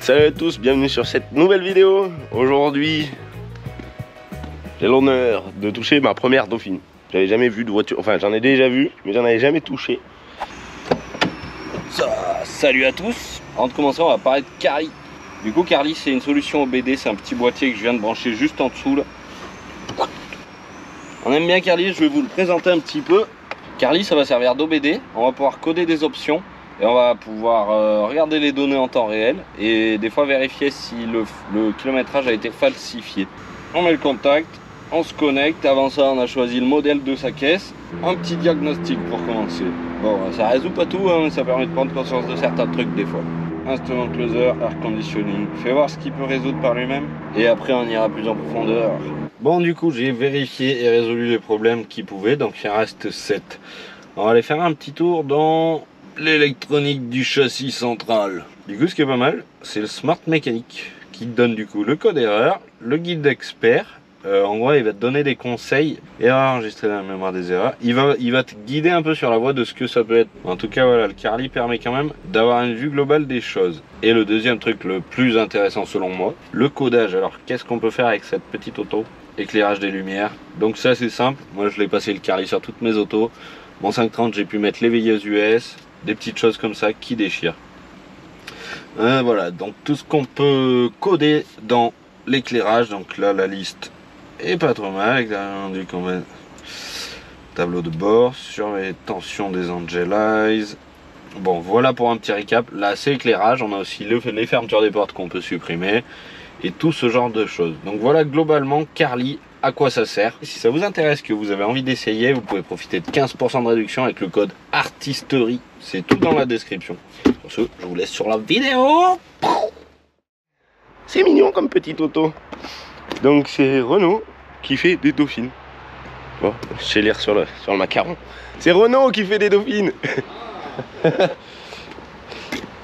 Salut à tous, bienvenue sur cette nouvelle vidéo. Aujourd'hui, j'ai l'honneur de toucher ma première Dauphine. J'avais jamais vu de voiture, enfin j'en ai déjà vu, mais j'en avais jamais touché. Salut à tous. Avant de commencer, on va parler de Carly. Du coup, Carly, c'est une solution OBD, c'est un petit boîtier que je viens de brancher juste en dessous là. On aime bien Carly, je vais vous le présenter un petit peu. Carly, ça va servir d'OBD, on va pouvoir coder des options et on va pouvoir regarder les données en temps réel et des fois vérifier si le kilométrage a été falsifié. On met le contact, on se connecte, avant ça on a choisi le modèle de sa caisse, un petit diagnostic pour commencer. Bon, ça résout pas tout, hein, mais ça permet de prendre conscience de certains trucs des fois. Instrument closer, air conditioning, fais voir ce qu'il peut résoudre par lui-même et après on ira plus en profondeur. Bon, du coup j'ai vérifié et résolu les problèmes qu'il pouvait, donc il en reste 7. On va aller faire un petit tour dans l'électronique du châssis central. Du coup, ce qui est pas mal, c'est le Smart Mécanique qui te donne du coup le code erreur, le guide d'expert. En gros, il va te donner des conseils, erreurs enregistrées dans la mémoire des erreurs. Il va te guider un peu sur la voie de ce que ça peut être. En tout cas, voilà, le Carly permet quand même d'avoir une vue globale des choses. Et le deuxième truc le plus intéressant selon moi, le codage. Alors, qu'est-ce qu'on peut faire avec cette petite auto? Éclairage des lumières. Donc ça, c'est simple. Moi, je l'ai passé le Carly sur toutes mes autos. Mon 530, j'ai pu mettre les veilleuses US, des petites choses comme ça qui déchirent. Voilà, donc tout ce qu'on peut coder dans l'éclairage. Donc là, la liste est pas trop mal, avec rendu quand même tableau de bord, sur les tensions des Angelize. Bon, voilà pour un petit récap. Là, c'est éclairage. On a aussi les fermetures des portes qu'on peut supprimer et tout ce genre de choses. Donc voilà globalement Carly, à quoi ça sert. Si ça vous intéresse, que vous avez envie d'essayer, vous pouvez profiter de 15% de réduction avec le code Artisterie. C'est tout dans la description. Sur ce, je vous laisse sur la vidéo. C'est mignon comme petite auto. Donc c'est Renault qui fait des Dauphines. Bon, je sais lire sur le macaron. C'est Renault qui fait des Dauphines.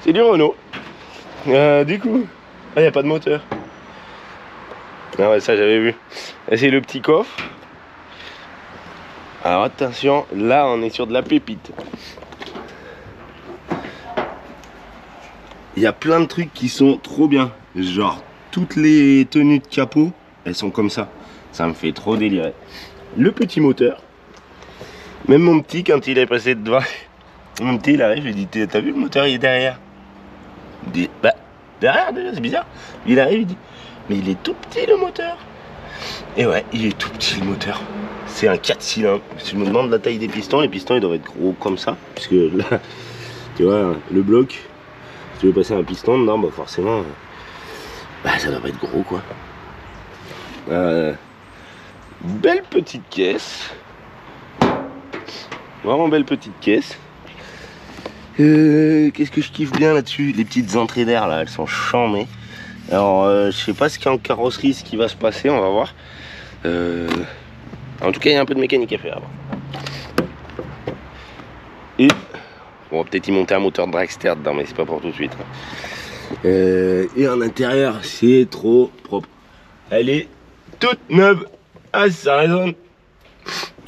C'est du Renault. Du coup, il n'y a pas de moteur. Ah ouais, ça j'avais vu. C'est le petit coffre. Alors attention, là on est sur de la pépite. Il y a plein de trucs qui sont trop bien. Genre toutes les tenues de capot, elles sont comme ça. Ça me fait trop délirer. Le petit moteur. Même mon petit, quand il est passé devant, mon petit il arrive, il dit t'as vu le moteur, il est derrière. Il dit bah derrière déjà, c'est bizarre. Il arrive, il dit mais il est tout petit le moteur. Et ouais, il est tout petit le moteur. C'est un 4 cylindres. Si je me demande la taille des pistons, les pistons ils doivent être gros comme ça. Puisque là, tu vois, le bloc, si tu veux passer un piston dedans, bah forcément, bah ça doit être gros quoi. Belle petite caisse. Vraiment belle petite caisse. Qu'est-ce que je kiffe bien là-dessus? Les petites entrées d'air là, elles sont charmées. Alors je sais pas ce qu'il y a en carrosserie, ce qui va se passer, on va voir. En tout cas il y a un peu de mécanique à faire. Et on va peut-être y monter un moteur de dragster dedans, mais c'est pas pour tout de suite. Et en intérieur c'est trop propre. Elle est toute neuve. Ah ça résonne.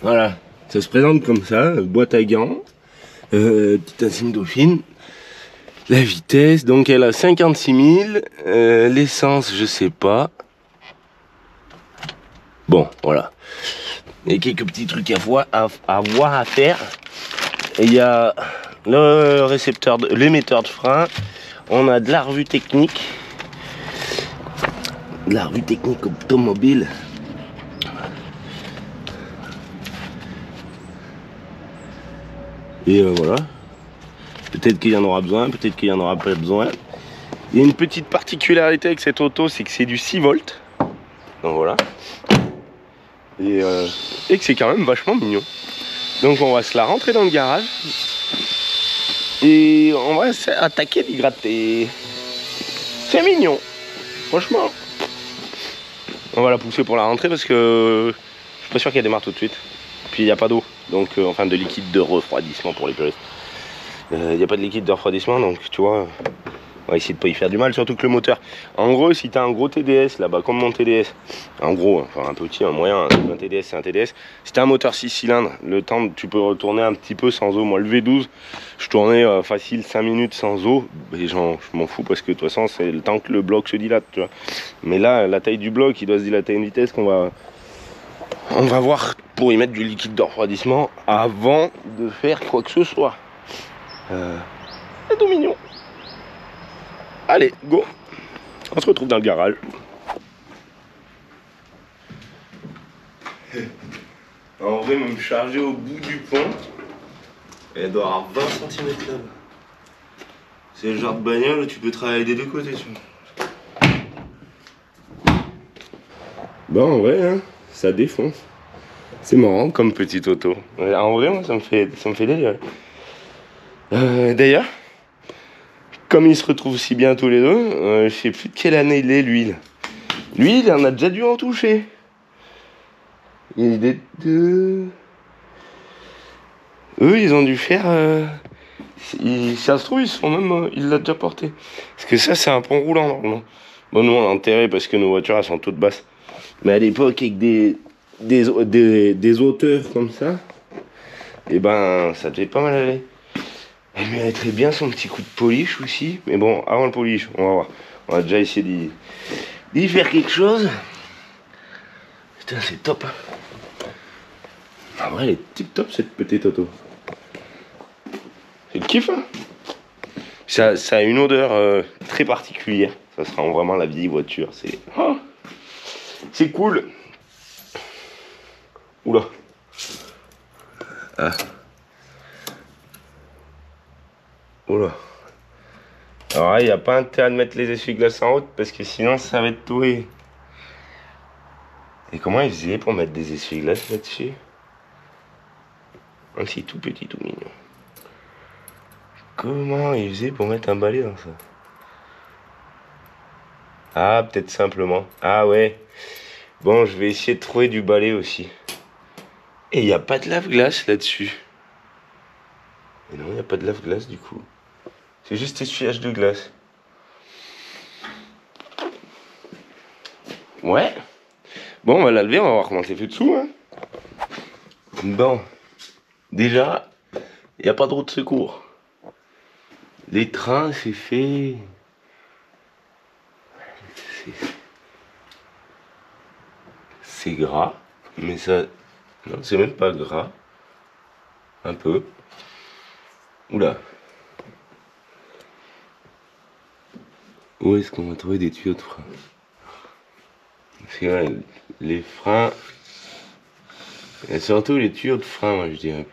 Voilà, ça se présente comme ça, boîte à gants, petite insigne Dauphine. La vitesse, donc elle a 56 000, l'essence je sais pas. Bon voilà. Et quelques petits trucs à voir à faire. Il y a le récepteur, l'émetteur de frein. On a de la revue technique. De la revue technique automobile. Et voilà. Peut-être qu'il y en aura besoin, peut-être qu'il n'y en aura pas besoin. Il y a une petite particularité avec cette auto, c'est que c'est du 6 volts. Donc voilà. Et que c'est quand même vachement mignon. Donc on va se la rentrer dans le garage. Et on va attaquer d'y gratter. C'est mignon. Franchement. On va la pousser pour la rentrer parce que je suis pas sûr qu'elle démarre tout de suite. Puis il n'y a pas d'eau. Donc enfin de liquide de refroidissement pour les puristes. Il n'y a pas de liquide de refroidissement, donc tu vois, On va essayer de pas y faire du mal, surtout que le moteur. En gros, si tu as un gros TDS là-bas, comme mon TDS, en gros, enfin un petit, un moyen, un TDS, c'est un TDS. Si tu as un moteur 6 cylindres, le temps, tu peux retourner un petit peu sans eau. Moi, le V12, je tournais facile 5 minutes sans eau. Et je m'en fous parce que de toute façon, c'est le temps que le bloc se dilate, tu vois. Mais là, la taille du bloc, il doit se dilater à une vitesse qu'on va. On va voir pour y mettre du liquide de refroidissement avant de faire quoi que ce soit. C'est tout mignon. Allez, go. On se retrouve dans le garage. En vrai, même charger au bout du pont, elle doit avoir 20 cm là-bas. C'est le genre de bagnole où tu peux travailler des deux côtés. Tu vois. Bon, en vrai, hein, ça défonce. C'est marrant comme petite auto. En vrai, moi, ça me fait délire. D'ailleurs, comme ils se retrouvent si bien tous les deux, je sais plus de quelle année il est, lui. Lui, il en a déjà dû en toucher. Il est de... Eux, ils ont dû faire... ça se trouve, ils sont même... il l'a déjà porté. Parce que ça, c'est un pont roulant, normalement. Bon, nous, on l'a enterré parce que nos voitures, elles sont toutes basses. Mais à l'époque, avec des hauteurs comme ça, et ben, ça devait pas mal aller. Elle mériterait bien son petit coup de polish aussi. Mais bon, avant le polish, on va voir. On va déjà essayer d'y faire quelque chose. Putain, c'est top. En vrai, elle est tip top cette petite auto. C'est le kiff, hein. Ça a une odeur très particulière. Ça sera vraiment la vieille voiture. C'est cool. Oula. Ah. Oula. Alors là, il n'y a pas intérêt de mettre les essuie-glaces en haute parce que sinon ça va être toué. Et comment ils faisaient pour mettre des essuie-glaces là-dessus? Oh, c'est tout petit, tout mignon. Comment ils faisaient pour mettre un balai dans ça? Ah, peut-être simplement. Ah ouais. Bon, je vais essayer de trouver du balai aussi. Et il n'y a pas de lave-glace là-dessus. Et non, il n'y a pas de lave-glace du coup. C'est juste essuyage de glace. Ouais. Bon, on va la lever, on va voir comment c'est fait dessous. Hein. Bon. Déjà, il n'y a pas de roue de secours. Les trains, c'est fait... C'est gras. Mais ça... Non, c'est même pas gras. Un peu. Oula. Où est-ce qu'on va trouver des tuyaux de frein? Parce que ouais, les freins... Et surtout les tuyaux de frein, moi je dirais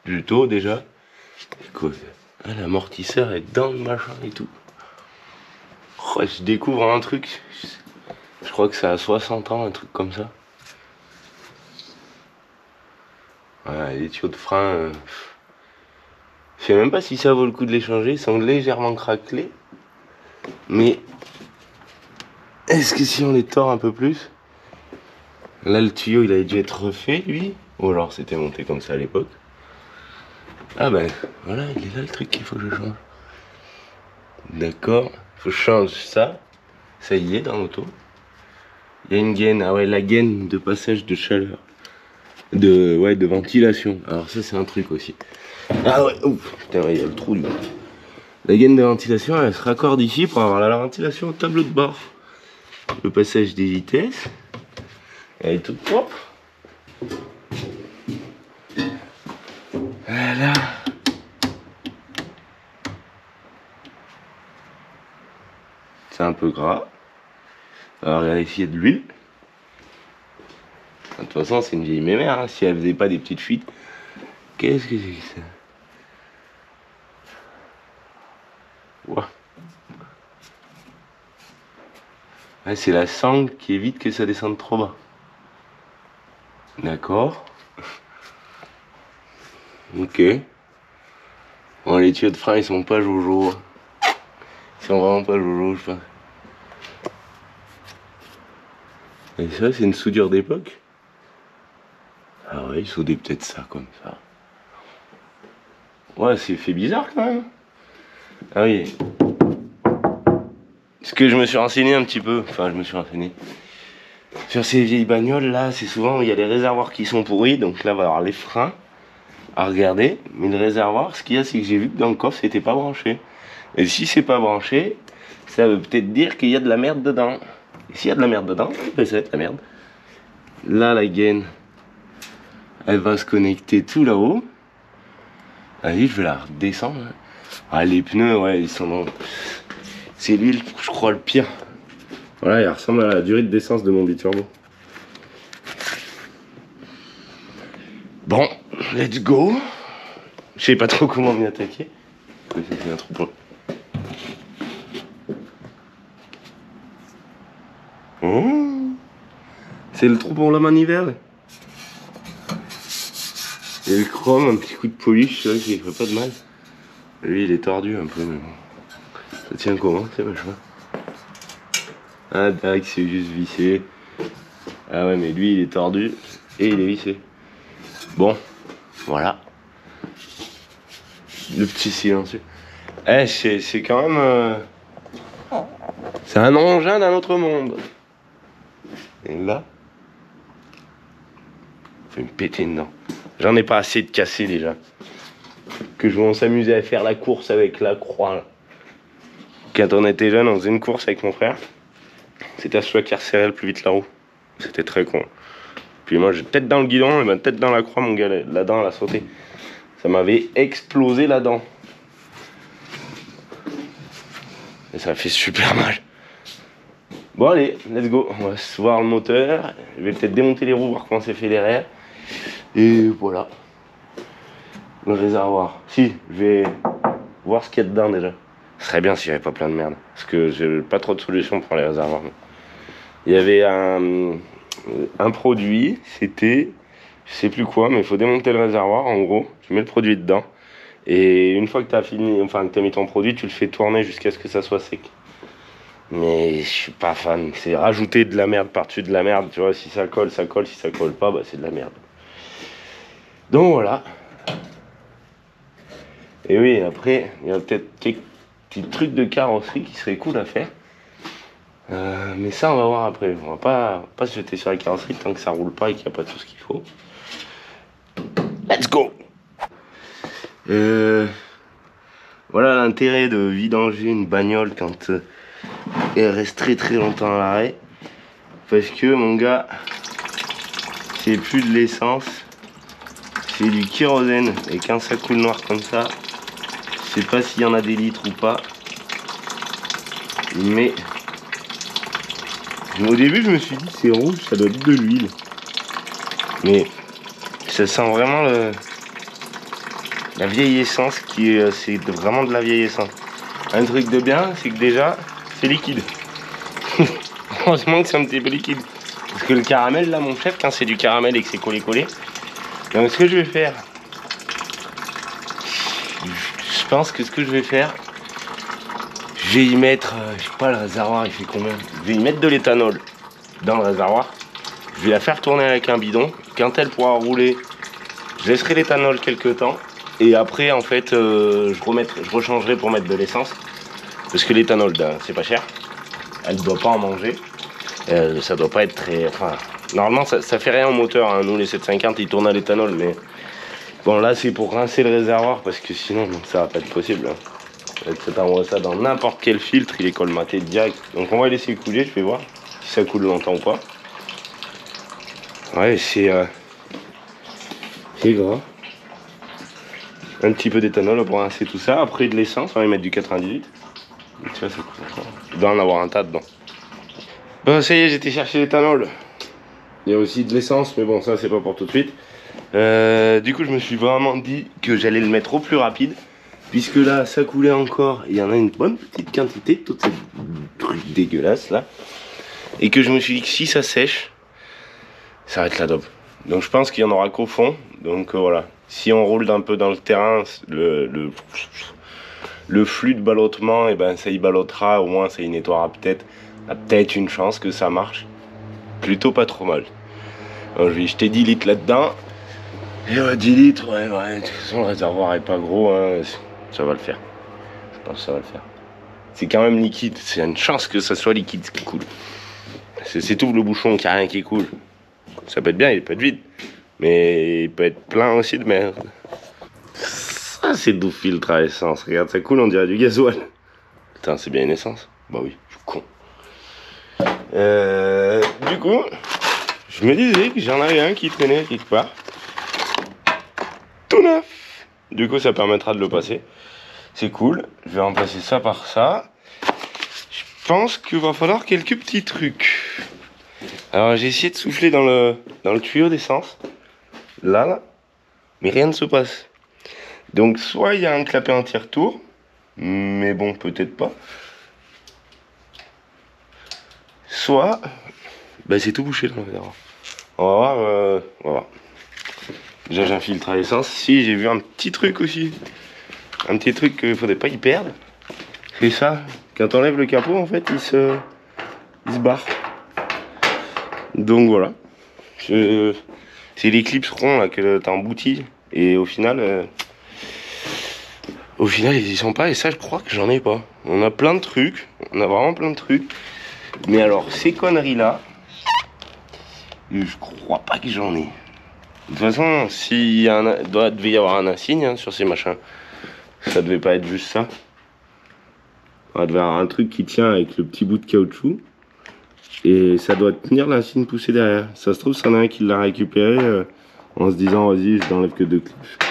plutôt déjà. Quoi, ah, l'amortisseur est dans le machin et tout. Oh, je découvre un truc. Je crois que ça a 60 ans, un truc comme ça. Voilà, les tuyaux de frein... Je sais même pas si ça vaut le coup de les changer. Ils sont légèrement craquelés. Mais... Est-ce que si on les tord un peu plus... Là, le tuyau, il avait dû être refait, lui. Ou alors, c'était monté comme ça à l'époque. Ah ben, voilà, il est là le truc qu'il faut que je change. D'accord. Il faut que je change ça. Ça y est, dans l'auto. Il y a une gaine. Ah ouais, la gaine de passage de chaleur. De ventilation. Alors ça, c'est un truc aussi. Ah ouais, ouf. Putain, il y a le trou, lui. La gaine de ventilation, elle se raccorde ici pour avoir la ventilation au tableau de bord. Le passage des vitesses. Elle est toute propre. Voilà. C'est un peu gras. Alors, il va essayer de l'huile. De toute façon, c'est une vieille mémère. Hein. Si elle faisait pas des petites fuites. Qu'est-ce que c'est que ça? Ouah. Ah, c'est la sangle qui évite que ça descende trop bas. D'accord. Ok. Bon, les tuyaux de frein, ils sont pas jojo. Ils sont vraiment pas jojo, je pense. Et ça, c'est une soudure d'époque. Ah ouais, ils soudaient peut-être ça comme ça. Ouais, c'est fait bizarre quand même. Ah oui. que je me suis renseigné un petit peu, enfin je me suis renseigné. Sur ces vieilles bagnoles là, c'est souvent il y a les réservoirs qui sont pourris, donc là on va avoir les freins à regarder. Mais le réservoir, ce qu'il y a, c'est que j'ai vu que dans le coffre c'était pas branché. Et si c'est pas branché, ça veut peut-être dire qu'il y a de la merde dedans. Et s'il y a de la merde dedans, ben ça va être la merde. Là la gaine, elle va se connecter tout là-haut. Allez, je vais la redescendre. Ah les pneus, ouais, ils sont... C'est l'huile, je crois, le pire. Voilà, il ressemble à la durée de d'essence de mon biturbo. Bon, let's go. Je sais pas trop comment m'y attaquer. C'est un troupeau. Oh, c'est le trou pour la manivelle. Et le chrome, un petit coup de polish, c'est vrai qu'il ferait pas de mal. Lui, il est tordu un peu, mais bon. Ça tient comment, c'est machin. Ah, tac, c'est juste vissé. Ah ouais, mais lui, il est tordu et il est vissé. Bon, voilà. Le petit silencieux. Eh, c'est quand même... C'est un engin d'un autre monde. Et là... Faut me péter dedans. J'en ai pas assez de casser déjà. Que je vais s'amuser à faire la course avec la croix. Là. Quand on était jeune, on faisait une course avec mon frère. C'était à celui qui resserrait le plus vite la roue. C'était très con. Puis moi, j'ai tête dans le guidon et ma tête dans la croix, mon gars, la dent, elle a sauté. Ça m'avait explosé la dent. Et ça a fait super mal. Bon allez, let's go. On va se voir le moteur. Je vais peut-être démonter les roues, voir comment c'est fait derrière. Et voilà. Le réservoir. Si, je vais voir ce qu'il y a dedans déjà. Ce serait bien s'il n'y avait pas plein de merde. Parce que j'ai pas trop de solutions pour les réservoirs. Il y avait un produit, c'était, je sais plus quoi, mais il faut démonter le réservoir en gros. Tu mets le produit dedans. Et une fois que tu as fini, enfin que tu as mis ton produit, tu le fais tourner jusqu'à ce que ça soit sec. Mais je suis pas fan. C'est rajouter de la merde par-dessus de la merde. Tu vois, si ça colle, ça colle. Si ça colle pas, bah c'est de la merde. Donc voilà. Et oui, après, il y a peut-être quelques petits trucs de carrosserie qui seraient cool à faire. Mais ça, on va voir après. On va pas se jeter sur la carrosserie tant que ça roule pas et qu'il n'y a pas tout ce qu'il faut. Let's go! Voilà l'intérêt de vidanger une bagnole quand elle reste très longtemps à l'arrêt. Parce que, mon gars, c'est plus de l'essence, c'est du kérosène. Et quand ça coule noir comme ça, je sais pas s'il y en a des litres ou pas. Mais au début, je me suis dit, c'est rouge, ça doit être de l'huile. Mais ça sent vraiment la vieille essence c'est vraiment de la vieille essence. Un truc de bien, c'est que déjà, c'est liquide. Heureusement que c'est un petit peu liquide. Parce que le caramel, là, mon chef, quand c'est du caramel et que c'est collé, donc ce que je vais faire, je pense que ce que je vais faire, je vais y mettre, je sais pas, le réservoir, il fait combien? Je vais y mettre de l'éthanol dans le réservoir. Je vais la faire tourner avec un bidon. Quand elle pourra rouler, je laisserai l'éthanol quelques temps. Et après, en fait, je rechangerai pour mettre de l'essence. Parce que l'éthanol, c'est pas cher. Elle ne doit pas en manger. Ça doit pas être très... Enfin, normalement, ça fait rien au moteur. Hein. Nous, les 750, ils tournent à l'éthanol. Mais bon, là, c'est pour rincer le réservoir. Parce que sinon, ça va pas être possible. Hein. Ça t'envoie ça dans n'importe quel filtre. Il est colmaté direct. Donc, on va laisser couler. Je vais voir si ça coule longtemps ou pas. Ouais, c'est gras. Un petit peu d'éthanol pour rincer tout ça. Après de l'essence, on va y mettre du 98. Tu vois, ça coûte. Il doit en avoir un tas dedans. Bon, ça y est, j'ai été chercher l'éthanol. Il y a aussi de l'essence, mais bon, ça c'est pas pour tout de suite. Du coup, je me suis vraiment dit que j'allais le mettre au plus rapide. Puisque là, ça coulait encore. Il y en a une bonne petite quantité, toutes ces trucs dégueulasses là. Et que je me suis dit que si ça sèche, ça va être la dope. Donc je pense qu'il y en aura qu'au fond. Donc voilà. Si on roule un peu dans le terrain, le flux de ballottement, et ben ça y ballottera, au moins ça y nettoiera peut-être. A peut-être une chance que ça marche. Plutôt pas trop mal. Alors, je vais jeter 10 litres là-dedans. Et 10 litres, ouais, de toute façon le réservoir est pas gros, hein, ça va le faire. Je pense que ça va le faire. c'est quand même liquide. C'est une chance que ça soit liquide ce qui coule. C'est tout le bouchon qui a rien qui coule. Ça peut être bien, il peut être vide. Mais il peut être plein aussi de merde. Ça, c'est doux filtre à essence. Regarde, ça coule, on dirait du gasoil. Putain, c'est bien une essence. Bah oui, je suis con. Du coup, je me disais que j'en avais un qui traînait quelque part. Tout neuf. Du coup, ça permettra de le passer. C'est cool. Je vais remplacer ça par ça. Je pense qu'il va falloir quelques petits trucs. Alors, j'ai essayé de souffler dans le tuyau d'essence. Là. Mais rien ne se passe. Donc, soit il y a un clapet anti-retour. Mais bon, peut-être pas. Soit, bah, c'est tout bouché dans le verre. On va voir. On va voir. Déjà, j'ai un filtre à l'essence. Si, j'ai vu un petit truc aussi. Un petit truc qu'il faudrait pas y perdre. C'est ça. Quand on enlève le capot, en fait, il se barre. Donc voilà. C'est l'éclipse rond là que t'as embouti. Et au final, ils y sont pas. Et ça, je crois que j'en ai pas. On a plein de trucs. On a vraiment plein de trucs. Mais alors, ces conneries-là, je crois pas que j'en ai. De toute façon, s'il y a devait y avoir un insigne hein, sur ces machins, ça devait pas être juste ça. Il devait y avoir un truc qui tient avec le petit bout de caoutchouc. Et ça doit tenir l'insigne poussée derrière. Ça se trouve, c'en a un qui l'a récupéré en se disant, vas-y, je n'enlève que 2 clips.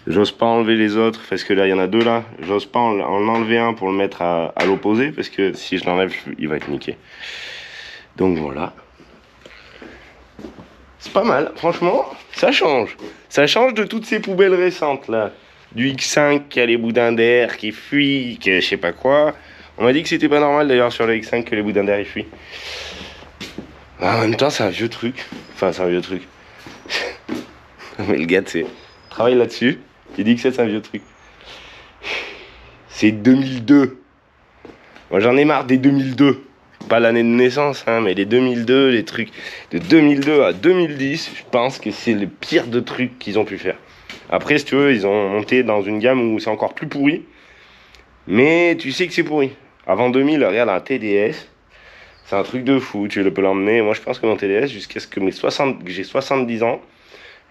J'ose pas enlever les autres, parce que là, il y en a 2 là. J'ose pas en enlever un pour le mettre à l'opposé, parce que si je l'enlève, il va être niqué. Donc voilà. C'est pas mal, franchement, ça change. Ça change de toutes ces poubelles récentes là. Du X5 qui a les boudins d'air qui fuient, que je sais pas quoi. On m'a dit que c'était pas normal d'ailleurs sur le X5 que les boudins d'air ils fuient. En même temps, c'est un vieux truc. Enfin, c'est un vieux truc. Mais le gars, tu sais, travaille là-dessus. Il dit que c'est un vieux truc. C'est 2002. Moi, j'en ai marre des 2002. Pas l'année de naissance, hein, mais les 2002, les trucs de 2002 à 2010, je pense que c'est le pire de trucs qu'ils ont pu faire. Après, si tu veux, ils ont monté dans une gamme où c'est encore plus pourri. Mais tu sais que c'est pourri. Avant 2000, regarde un TDS. C'est un truc de fou, tu peux l'emmener. Moi, je pense que mon TDS, jusqu'à ce que j'ai 70 ans,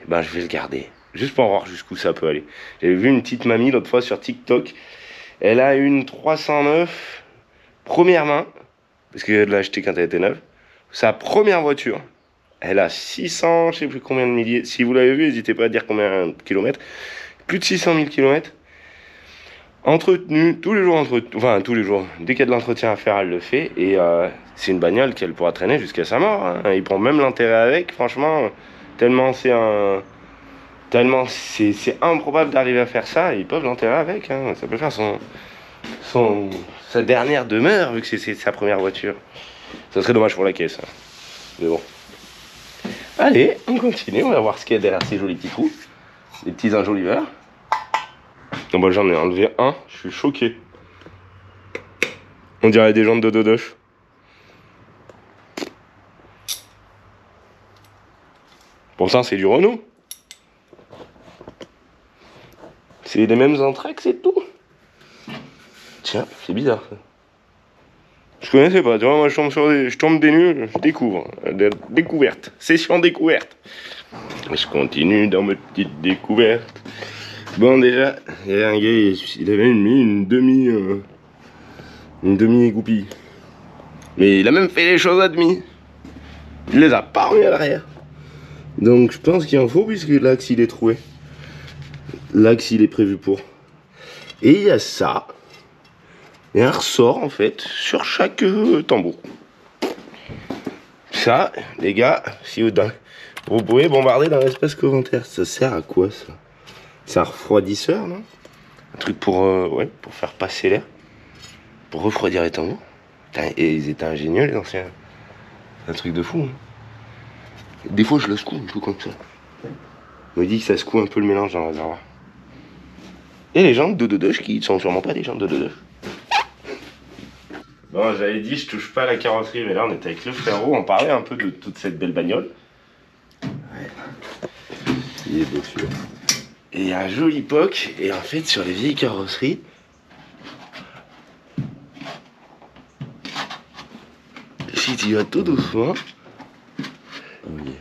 eh ben, je vais le garder. Juste pour voir jusqu'où ça peut aller. J'avais vu une petite mamie l'autre fois sur TikTok. Elle a une 309 première main. Parce qu'elle l'a acheté quand elle était neuve. Sa première voiture. Elle a 600, je sais plus combien de milliers. Si vous l'avez vu, n'hésitez pas à dire combien de kilomètres. Plus de 600 000 kilomètres. Entretenu, tous les jours entretenu. Enfin, tous les jours. Dès qu'il y a de l'entretien à faire, elle le fait. Et c'est une bagnole qu'elle pourra traîner jusqu'à sa mort. Hein. Il prend même l'intérêt avec, franchement. Tellement c'est improbable d'arriver à faire ça. Ils peuvent l'enterrer avec. Hein. Ça peut faire sa dernière demeure, vu que c'est sa première voiture. Ça serait dommage pour la caisse. Hein. Mais bon. Allez, on continue. On va voir ce qu'il y a derrière ces jolis petits trous. Des petits enjoliveurs. Non, bah, j'en ai enlevé un. Je suis choqué. On dirait des jantes de Dodoche. Pourtant, c'est du Renault. C'est les mêmes entraques, c'est tout. Tiens, c'est bizarre ça. Je connaissais pas, tu vois, moi je tombe des nuls, je découvre. Découverte, session découverte. Je continue dans mes petites découvertes. Bon, déjà, il y a un gars, il avait mis une demi-égoupille. Mais il a même fait les choses à demi. Il les a pas remis à l'arrière. Donc je pense qu'il en faut, puisque l'axe il est troué. L'axe il est prévu pour. Et il y a ça. Et un ressort en fait sur chaque tambour. Ça, les gars, si vous pouvez bombarder dans l'espace commentaire. Ça sert à quoi ça? C'est un refroidisseur, non? Un truc pour, ouais, pour faire passer l'air. Pour refroidir les tambours. Et ils étaient ingénieux les anciens. C'est un truc de fou. Hein. Des fois je le secoue un peu comme ça. On me dit que ça secoue un peu le mélange dans le réservoir. Et les jantes de Dodoche qui sont sûrement pas des jantes de Dodoche. Bon, j'avais dit, je touche pas à la carrosserie, mais là on était avec le frérot, on parlait un peu de toute cette belle bagnole. Ouais. Il est beau celui-là. Et il y a un joli POC, et en fait sur les vieilles carrosseries, tu y vas tout doucement. Oh yeah.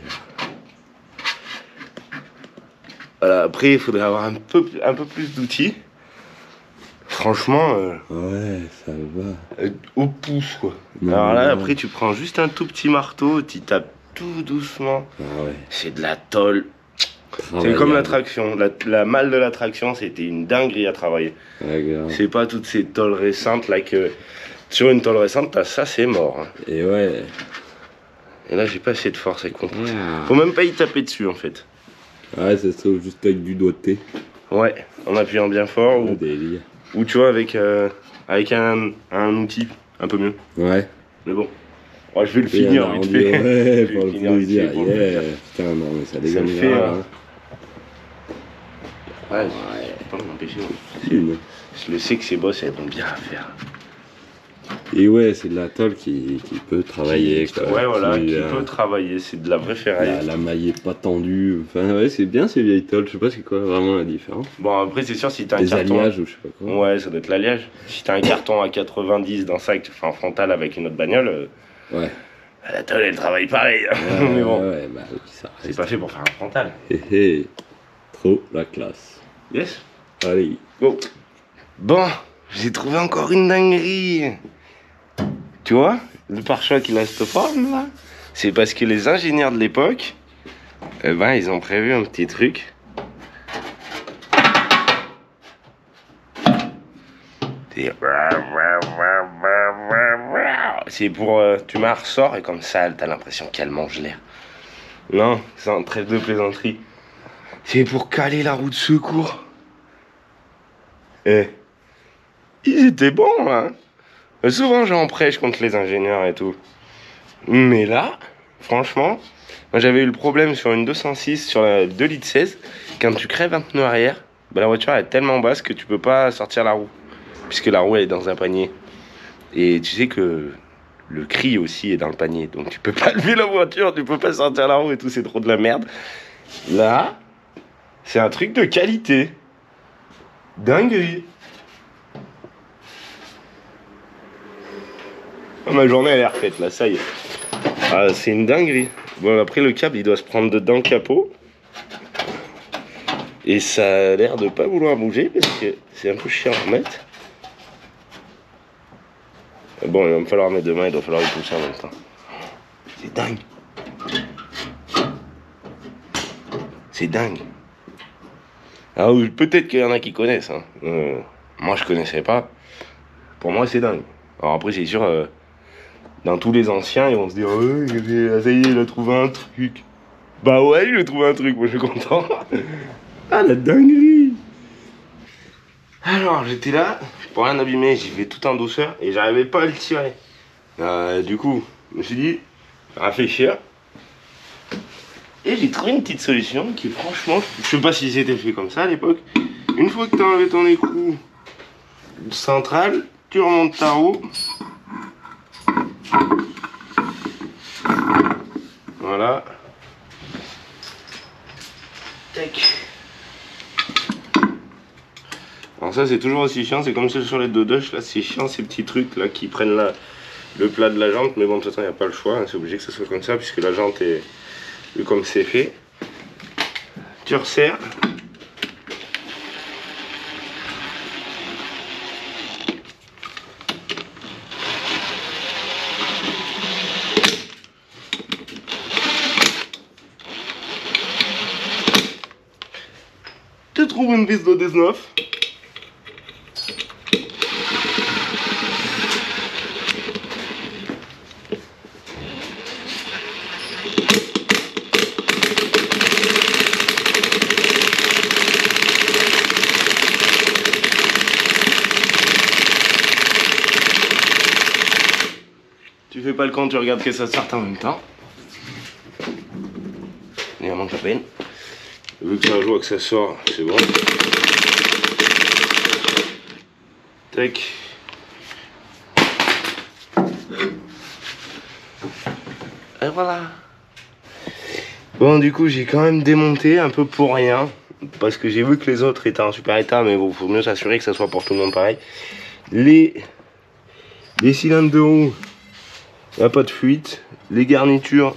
Voilà, après il faudrait avoir un peu plus d'outils. Franchement, Ouais, ça va. au pouce quoi. Non, Alors là, ouais. après tu prends juste un tout petit marteau, tu tapes tout doucement. Ah ouais. C'est de la tôle. C'est Travaillable. comme la traction. La malle de la traction, c'était une dinguerie à travailler. Ouais, grave. C'est pas toutes ces tôles récentes là que. Sur une tôle récente, t'as ça, c'est mort. Hein. Et ouais. Et là, j'ai pas assez de force avec mon pouce. Ah. Faut même pas y taper dessus en fait. Ouais, ça se trouve juste avec du doigté. Ouais, en appuyant bien fort Oh, ou, délire. ou tu vois, avec un outil un peu mieux. Ouais. Mais bon. Ouais, je vais le finir Et vite on dit, fait. ouais, Je vais pour le finir vite fait plaisir. pour le Yeah. plaisir. Putain, non, mais ça Ça dégaine le fait, grave, hein. Ouais, Ouais. je peux pas m'empêcher. Une. Je le sais que ces boss, elles vont bien à faire. Et ouais, c'est de la tôle qui peut travailler. Quoi. Ouais, voilà, Puis, qui peut travailler. C'est de la vraie ferraille. la maille est pas tendue. Enfin, ouais, c'est bien ces vieilles tôles. Je sais pas c'est quoi vraiment la différence. Bon, après, c'est sûr, si t'as un Des carton. alliages ou je sais pas quoi. Ouais, ça doit être l'alliage. Si t'as un carton à 90 dans ça et que tu fais un frontal avec une autre bagnole, Ouais. la tôle, elle travaille pareil. Mais bon, Ouais, bah oui, ça c'est reste. pas fait pour faire un frontal. Hé hé. Trop la classe. Yes. Allez. Go. Bon, j'ai trouvé encore une dinguerie. Tu vois, le pare-choc il a cette forme là. C'est parce que les ingénieurs de l'époque, eh ben, ils ont prévu un petit truc. C'est pour. Tu m'as ressort et comme ça, t'as l'impression qu'elle mange l'air. Non, c'est un trêve de plaisanterie. C'est pour caler la roue de secours. Eh, ils étaient bons, hein. Souvent, j'en prêche contre les ingénieurs et tout. Mais là, franchement, moi j'avais eu le problème sur une 206, sur la 2 litres 16. Quand tu crèves un pneu arrière, bah, la voiture elle est tellement basse que tu peux pas sortir la roue. Puisque la roue elle est dans un panier. Et tu sais que le cri aussi est dans le panier. Donc tu peux pas lever la voiture, tu peux pas sortir la roue et tout, c'est trop de la merde. Là, c'est un truc de qualité. Dinguerie. Oh, ma journée elle est refaite là, ça y est. Ah, c'est une dinguerie. Bon, après le câble il doit se prendre dedans le capot. Et ça a l'air de pas vouloir bouger parce que c'est un peu chiant à remettre. Bon, il va me falloir mettre deux mains, il doit falloir y pousser en même temps. C'est dingue. C'est dingue. Ah oui, peut-être qu'il y en a qui connaissent. Hein. Moi je connaissais pas. Pour moi c'est dingue. Alors après c'est sûr, dans tous les anciens ils vont se dire ouais, ça y est, il a trouvé un truc. Bah ouais, il a trouvé un truc, moi je suis content. Ah la dinguerie. Alors j'étais là, pour rien abîmer, j'y vais tout en douceur et j'arrivais pas à le tirer. Du coup, je me suis dit, réfléchir. Et j'ai trouvé une petite solution qui franchement, je sais pas si c'était fait comme ça à l'époque. Une fois que tu as enlevé ton écrou central, tu remontes ta roue. Voilà. Tac. Alors ça c'est toujours aussi chiant, c'est comme ça sur les Dodoche, là c'est chiant ces petits trucs là qui prennent le plat de la jante, mais bon de toute façon il n'y a pas le choix, hein, c'est obligé que ça soit comme ça puisque la jante est vu comme c'est fait. Tu resserres. Tu trouves une vis de 19. Tu fais pas le compte, tu regardes que ça sorte en même temps. Il en manque à peine. Vu que ça joue que ça sort, c'est bon. Tac. Et voilà. Bon, du coup, j'ai quand même démonté un peu pour rien. Parce que j'ai vu que les autres étaient en super état, mais bon, faut mieux s'assurer que ça soit pour tout le monde pareil. Les cylindres de roue, Il n'y a pas de fuite. Les garnitures,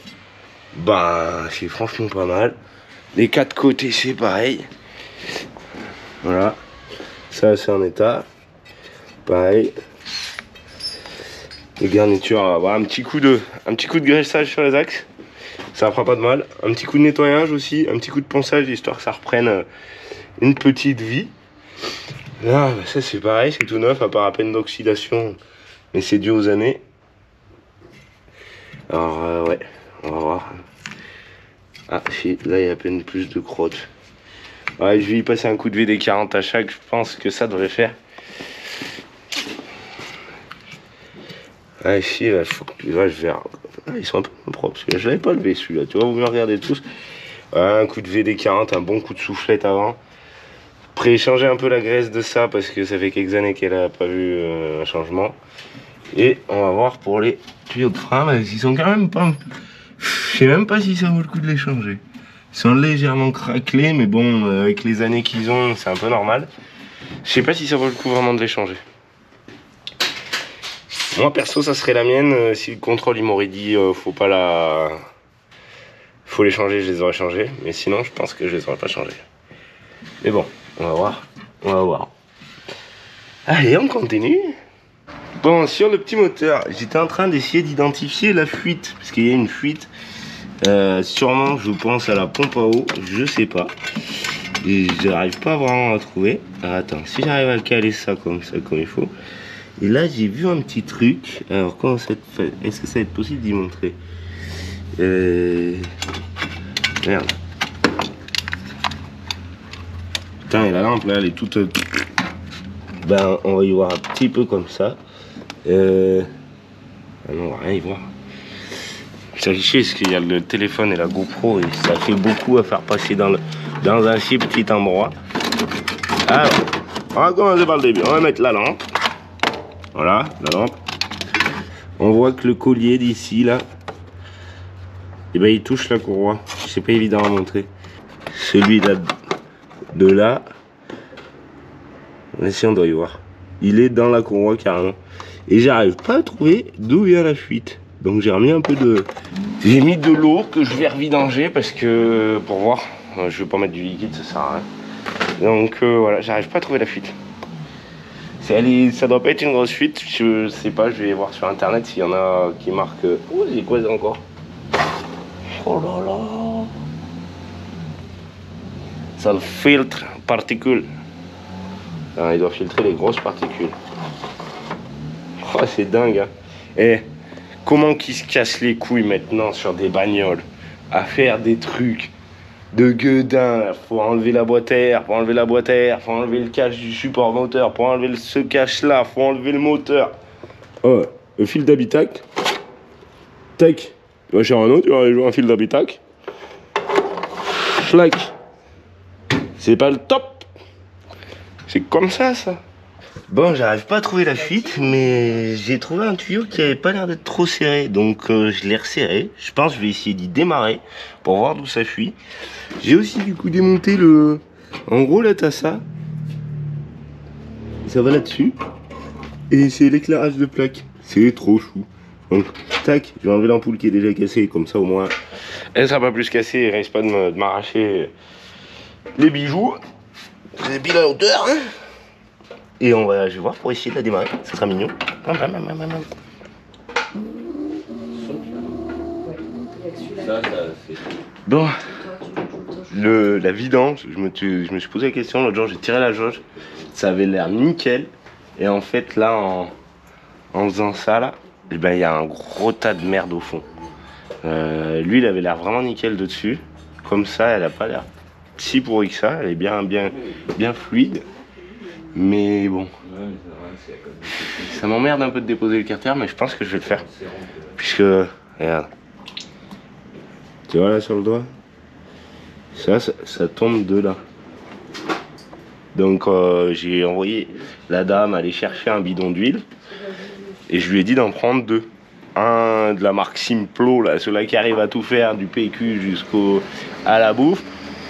bah c'est franchement pas mal. Les quatre côtés c'est pareil. Voilà. Ça c'est en état. Pareil. Les garnitures, voilà, un petit coup de graissage sur les axes. Ça fera pas de mal. Un petit coup de nettoyage aussi. Un petit coup de ponçage histoire que ça reprenne une petite vie. Là, bah, ça c'est pareil, c'est tout neuf, à part à peine d'oxydation. Mais c'est dû aux années. Alors ouais, on va voir. Ah si, là il y a à peine plus de crottes. Ouais, je vais y passer un coup de VD40 à chaque, je pense que ça devrait faire. Ah ici, là, faut que là, je verrai. Ah, ils sont un peu propres, parce que je l'avais pas levé celui-là, tu vois, vous me regardez tous. Un coup de VD40, un bon coup de soufflette avant. Pré-changer un peu la graisse de ça, parce que ça fait quelques années qu'elle a pas vu un changement. Et on va voir pour les tuyaux de frein, mais ils sont quand même pas... Je sais même pas si ça vaut le coup de les changer. Ils sont légèrement craquelés, mais bon, avec les années qu'ils ont, c'est un peu normal. Je sais pas si ça vaut le coup vraiment de les changer. Moi perso, ça serait la mienne. Si le contrôle il m'aurait dit faut pas la... Faut les changer, je les aurais changés. Mais sinon, je pense que je les aurais pas changés. Mais bon, on va voir. On va voir. Allez, on continue. Bon, sur le petit moteur, j'étais en train d'essayer d'identifier la fuite. Parce qu'il y a une fuite. Sûrement, je pense, à la pompe à eau. Je sais pas. Et j'arrive pas vraiment à trouver. Alors, attends, si j'arrive à le caler ça comme il faut. Et là, j'ai vu un petit truc. Alors, comment ça fait? Est-ce que ça va être possible d'y montrer? Merde. Putain, et la lampe là, elle est toute. Ben, on va y voir un petit peu comme ça. Ah non, on va rien y voir. Ça fait chier parce qu'il y a le téléphone et la GoPro et ça fait beaucoup à faire passer dans un si petit endroit. Alors, on va commencer par le début. On va mettre la lampe. Voilà, la lampe. On voit que le collier d'ici là, et ben il touche la courroie. C'est pas évident à montrer. Celui là de là, si on doit y voir. Il est dans la courroie carrément. Et j'arrive pas à trouver d'où vient la fuite. Donc j'ai remis un peu de... J'ai mis de l'eau que je vais revidanger parce que... Pour voir. Je vais pas mettre du liquide, ça sert à rien. Donc voilà, j'arrive pas à trouver la fuite. Ça doit pas être une grosse fuite. Je sais pas, je vais voir sur internet s'il y en a qui marquent... Oh, c'est quoi ça encore? Oh là là. Ça le filtre particules. Il doit filtrer les grosses particules. Oh, c'est dingue, hein. Et comment qu'ils se cassent les couilles maintenant sur des bagnoles à faire des trucs de gueudin. Faut enlever la boîte à air, faut enlever le cache du support moteur, pour enlever ce cache là, faut enlever le moteur. Oh, le fil d'habitacle. Tac. Tu vas chez Renault, tu vas aller jouer un fil d'habitacle. Flac. C'est pas le top. C'est comme ça. Bon, j'arrive pas à trouver la fuite, mais j'ai trouvé un tuyau qui avait pas l'air d'être trop serré, donc je l'ai resserré. Je pense que je vais essayer d'y démarrer pour voir d'où ça fuit. J'ai aussi du coup démonté le... En gros là t'as ça. Ça va là-dessus. Et c'est l'éclairage de plaque. C'est trop chou. Donc tac, je vais enlever l'ampoule qui est déjà cassée, comme ça au moins elle sera pas plus cassée et risque pas de m'arracher les bijoux. Les billes à hauteur. Et je vais voir pour essayer de la démarrer, ça sera mignon. Bon, la vidange, je me suis posé la question l'autre jour, j'ai tiré la jauge, ça avait l'air nickel. Et en fait là, en faisant ça là, eh ben, il y a un gros tas de merde au fond. Lui il avait l'air vraiment nickel de dessus. Comme ça, elle a pas l'air si pourrie que ça, elle est bien fluide. Mais bon, ça m'emmerde un peu de déposer le carter, mais je pense que je vais le faire. Puisque, regarde, tu vois là sur le doigt, ça tombe de là. Donc j'ai envoyé la dame aller chercher un bidon d'huile et je lui ai dit d'en prendre deux. Un de la marque Simplo, là, ceux-là qui arrivent à tout faire, du PQ à la bouffe.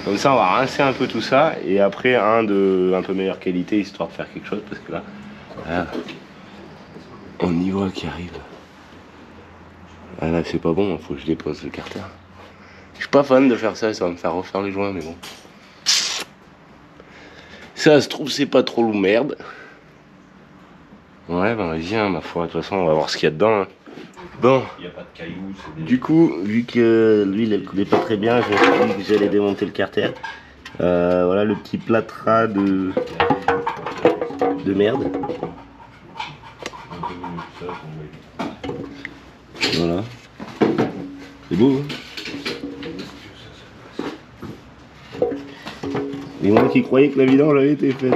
Comme ça on va rincer un peu tout ça et après un peu meilleure qualité histoire de faire quelque chose parce que là, on y voit qui arrive. Ah là c'est pas bon, faut que je dépose le carter. Je suis pas fan de faire ça, ça va me faire refaire les joints mais bon. Ça se trouve c'est pas trop lourd merde. Ouais bah vas-y hein, ma foi, de toute façon on va voir ce qu'il y a dedans. Hein. Bon. Il n'y a pas de cailloux. Du coup, vu que l'huile elle coulait pas très bien, je me suis dit que j'allais démonter le carter. Voilà le petit plâtras de merde. Voilà. C'est beau hein. Et moi qui croyais que la vidange avait été faite,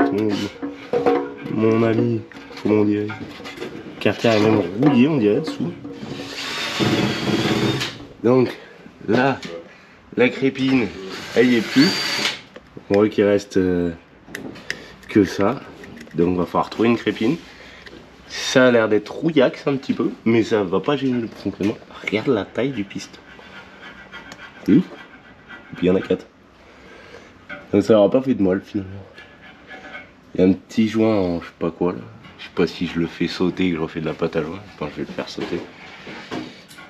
mon ami, comment on dirait. Le carter est même rouillé on dirait dessous. Donc là, la crépine, elle y est plus. On voit qu'il reste que ça. Donc il va falloir trouver une crépine. Ça a l'air d'être rouillax un petit peu, mais ça va pas gêner le fonctionnement. Regarde la taille du piston. Et puis il y en a 4. Donc ça n'aura pas fait de moelle finalement. Il y a un petit joint en je sais pas quoi là. Je sais pas si je le fais sauter, que je refais de la pâte à joint. Je pense que je vais le faire sauter.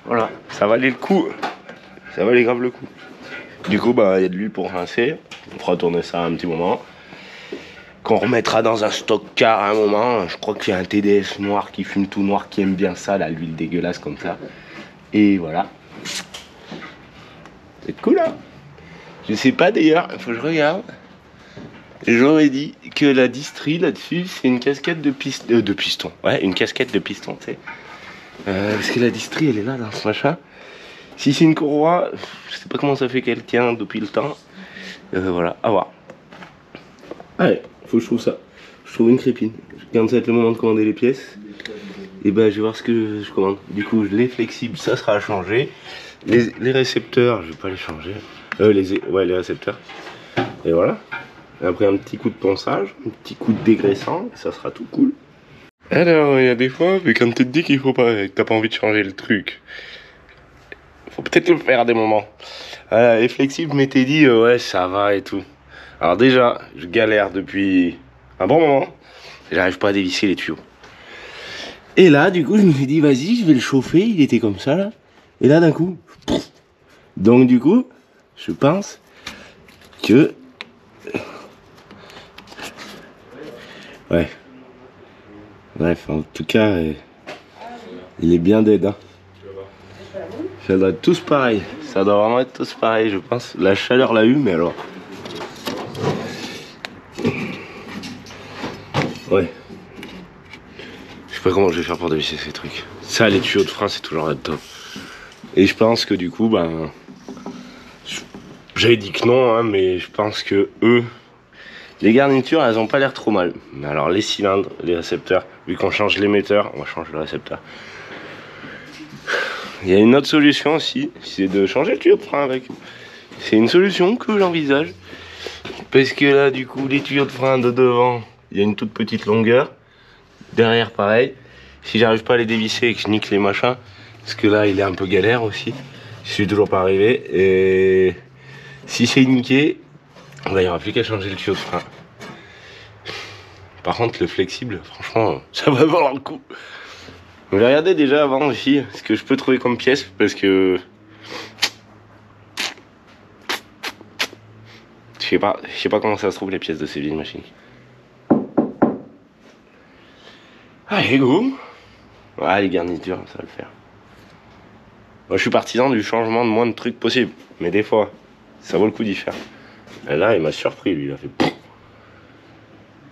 Voilà, ça valait le coup. Ça valait grave le coup. Du coup, bah, il y a de l'huile pour rincer. On fera tourner ça un petit moment. Qu'on remettra dans un stock car à un moment. Je crois qu'il y a un TDS noir qui fume tout noir, qui aime bien ça, là, l'huile dégueulasse comme ça. Et voilà. C'est cool, hein. Je sais pas d'ailleurs, il faut que je regarde. J'aurais dit que la distrie là-dessus, c'est une casquette de piston. Ouais, une casquette de piston, tu sais. Parce que la distrie, elle est là, dans ce machin. Si c'est une courroie, je sais pas comment ça fait qu'elle tient depuis le temps. Voilà, à voir. Allez, faut que je trouve ça. Je trouve une crépine. Quand ça va être le moment de commander les pièces, et ben je vais voir ce que je commande. Du coup, les flexibles, ça sera à changer. Les récepteurs, je vais pas les changer. Les récepteurs. Et voilà. Et après un petit coup de ponçage, un petit coup de dégraissant, ça sera tout cool. Alors, il y a des fois, mais quand tu te dis qu'il faut pas, que t'as pas envie de changer le truc, faut peut-être le faire à des moments. Les flexibles, je m'étais dit, ouais, ça va et tout. Alors déjà, je galère depuis un bon moment. J'arrive pas à dévisser les tuyaux. Et là, du coup, je me suis dit, vas-y, je vais le chauffer. Il était comme ça, là. Et là, d'un coup, pouf. Donc, du coup, je pense que... Ouais. Bref, en tout cas, il est bien dead. Hein. Ça doit être tous pareil. Ça doit vraiment être tous pareil, je pense. La chaleur l'a eu, mais alors... Ouais. Je sais pas comment je vais faire pour dévisser ces trucs. Ça, les tuyaux de frein, c'est toujours là-dedans. Et je pense que du coup, ben... J'avais dit que non, hein, mais je pense que eux... Les garnitures, elles ont pas l'air trop mal. Mais alors, les cylindres, les récepteurs, vu qu'on change l'émetteur, on va changer le récepteur. Il y a une autre solution aussi, c'est de changer le tuyau de frein avec. C'est une solution que j'envisage. Parce que là, du coup, les tuyaux de frein de devant, il y a une toute petite longueur. Derrière, pareil. Si j'arrive pas à les dévisser et que je nique les machins, parce que là, il est un peu galère aussi. Je suis toujours pas arrivé. Et si c'est niqué, il n'y aura plus qu'à changer le tuyau de frein. Par contre, le flexible, franchement, ça va valoir le coup. Je vais regarder déjà avant aussi ce que je peux trouver comme pièce, parce que je sais pas comment ça se trouve les pièces de ces vieilles machines. Allez, go. Ouais, les garnitures, ça va le faire. Moi, je suis partisan du changement de moins de trucs possible, mais des fois, ça vaut le coup d'y faire. Et là, il m'a surpris, lui, il a fait.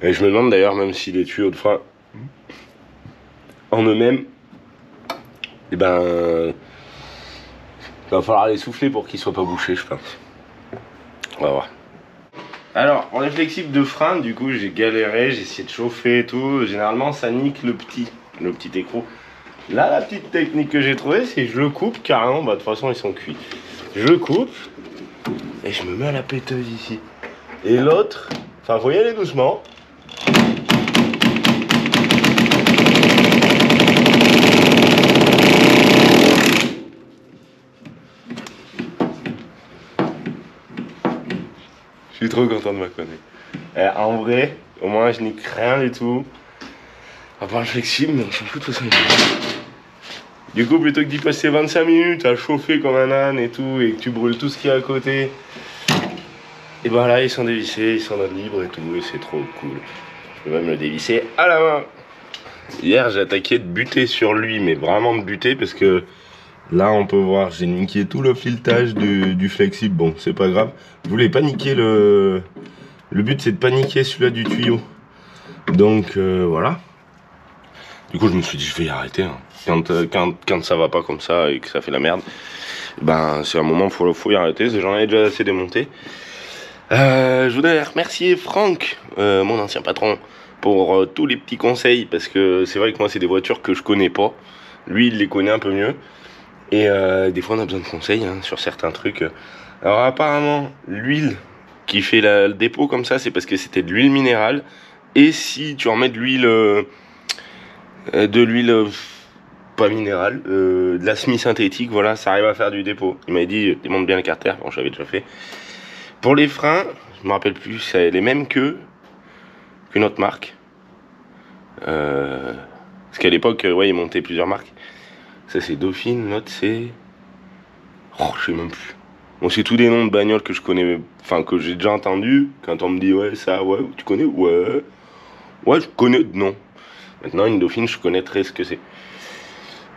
Et je me demande d'ailleurs, même si les tuyaux de frein en eux-mêmes, eh ben, il va falloir les souffler pour qu'ils soient pas bouchés, je pense. On va voir. Alors, pour les flexibles de frein, du coup, j'ai galéré, j'ai essayé de chauffer et tout. Généralement, ça nique le petit écrou. Là, la petite technique que j'ai trouvée, c'est que je le coupe carrément. Bah, de toute façon, ils sont cuits. Je le coupe et je me mets à la péteuse ici. Et l'autre, enfin, faut y aller doucement. Je suis trop content de me connaître. En vrai, au moins je nique rien du tout. À part le flexible, mais on s'en fout de toute façon. Du coup, plutôt que d'y passer 25 minutes à chauffer comme un âne et tout, et que tu brûles tout ce qu'il y a à côté, et ben là, ils sont dévissés, ils sont libres et tout, et c'est trop cool. Je vais même le dévisser à la main. Hier, j'ai attaqué de buter sur lui, mais vraiment de buter, parce que là, on peut voir, j'ai niqué tout le filetage du flexible. Bon, c'est pas grave. Je voulais pas niquer le but, c'est de pas niquer celui-là du tuyau. Donc, voilà. Du coup, je me suis dit, je vais y arrêter. Hein. Quand ça va pas comme ça et que ça fait la merde, ben, c'est un moment, faut y arrêter. J'en ai déjà assez démonté. Je voudrais remercier Franck, mon ancien patron, pour tous les petits conseils. Parce que c'est vrai que moi, c'est des voitures que je connais pas. Lui, il les connaît un peu mieux. Et des fois, on a besoin de conseils hein, sur certains trucs. Alors, apparemment, l'huile qui fait le dépôt comme ça, c'est parce que c'était de l'huile minérale. Et si tu en mets de l'huile... pas minérale, de la semi-synthétique, voilà, ça arrive à faire du dépôt. Il m'a dit, démonte bien le carter, bon, j'avais déjà fait. Pour les freins, je me rappelle plus, c'est les mêmes qu'une autre marque. Parce qu'à l'époque, ouais, ils montaient plusieurs marques. Ça, c'est Dauphine, l'autre, c'est... Oh, je sais même plus. Bon, c'est tous des noms de bagnoles que je connais, enfin, que j'ai déjà entendu. Quand on me dit, ouais, ça, ouais, tu connais? Ouais. Ouais, je connais, non. Maintenant, une Dauphine, je connaîtrais ce que c'est.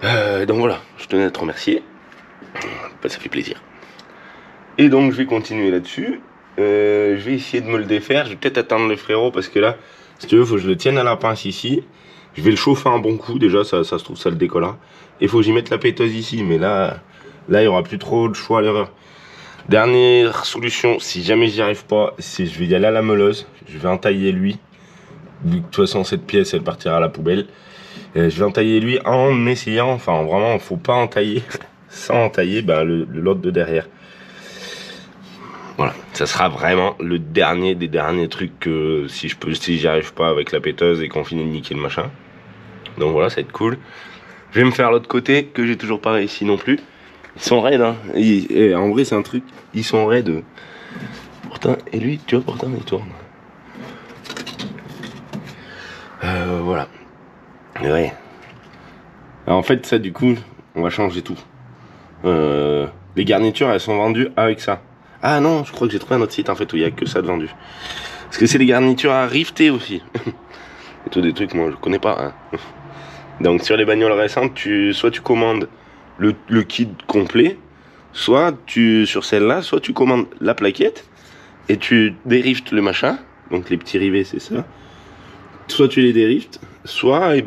Donc voilà, je tenais à te remercier. Bah, ça fait plaisir. Et donc, je vais continuer là-dessus. Je vais essayer de me le défaire. Je vais peut-être attendre le frérot parce que là, si tu veux, il faut que je le tienne à la pince ici. Je vais le chauffer un bon coup. Déjà, ça se trouve, ça le décollera. Et il faut que j'y mette la péteuse ici. Mais là, il n'y aura plus trop de choix à l'erreur. Dernière solution, si jamais j'y arrive pas, c'est je vais y aller à la meuleuse. Je vais entailler lui. Vu que de toute façon cette pièce elle partira à la poubelle, je vais entailler lui en essayant, enfin vraiment faut pas entailler sans entailler ben, l'autre de derrière. Voilà, ça sera vraiment le dernier des derniers trucs que si j'y arrive pas avec la péteuse et qu'on finit de niquer le machin. Donc voilà, ça va être cool. Je vais me faire l'autre côté que j'ai toujours pas réussi non plus. Ils sont raides hein, et en vrai c'est un truc, ils sont raides. Pourtant, et lui tu vois pourtant il tourne. Voilà. Ouais. Alors, en fait, ça, du coup, on va changer tout. Les garnitures, elles sont vendues avec ça. Ah non, je crois que j'ai trouvé un autre site, en fait, où il n'y a que ça de vendu. Parce que c'est les garnitures à rifter aussi. Et tout des trucs, moi, je connais pas. Hein. Donc, sur les bagnoles récentes, soit tu commandes le kit complet, soit sur celle-là, soit tu commandes la plaquette et tu dériftes le machin. Donc, les petits rivets, c'est ça. Soit tu les dériftes, soit et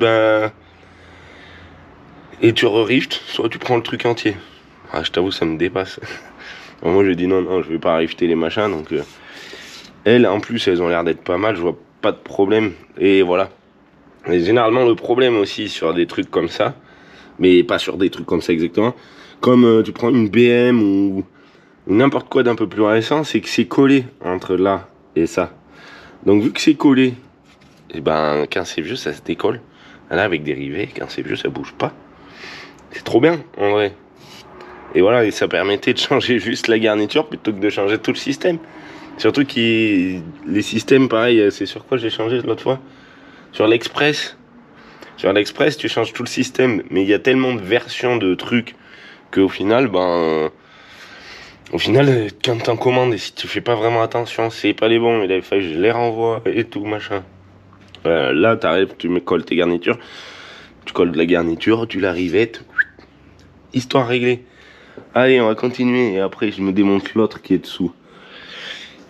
tu re-riftes, soit tu prends le truc entier. Ah, je t'avoue, ça me dépasse. Alors moi, j'ai dit non, je vais pas rifter les machins. Donc, elles, en plus, elles ont l'air d'être pas mal. Je vois pas de problème. Et voilà. Et généralement, le problème aussi sur des trucs comme ça, mais pas sur des trucs comme ça exactement. Comme tu prends une BM ou n'importe quoi d'un peu plus récent, c'est que c'est collé entre là et ça. Donc, vu que c'est collé. Et ben quand c'est vieux ça se décolle. Là avec des rivets, quand c'est vieux ça bouge pas. C'est trop bien en vrai. Et voilà, et ça permettait de changer juste la garniture plutôt que de changer tout le système. Surtout que les systèmes pareil, c'est sur quoi j'ai changé l'autre fois? Sur l'Express. Sur l'Express tu changes tout le système. Mais il y a tellement de versions de trucs qu'au final, quand t'en commandes et si tu fais pas vraiment attention, c'est pas les bons. Il avait fallu que je les renvoie et tout machin. Là, t'arrives, tu me colles tes garnitures, tu colles de la garniture, tu la rivettes, histoire réglée. Allez, on va continuer et après je me démonte l'autre qui est dessous.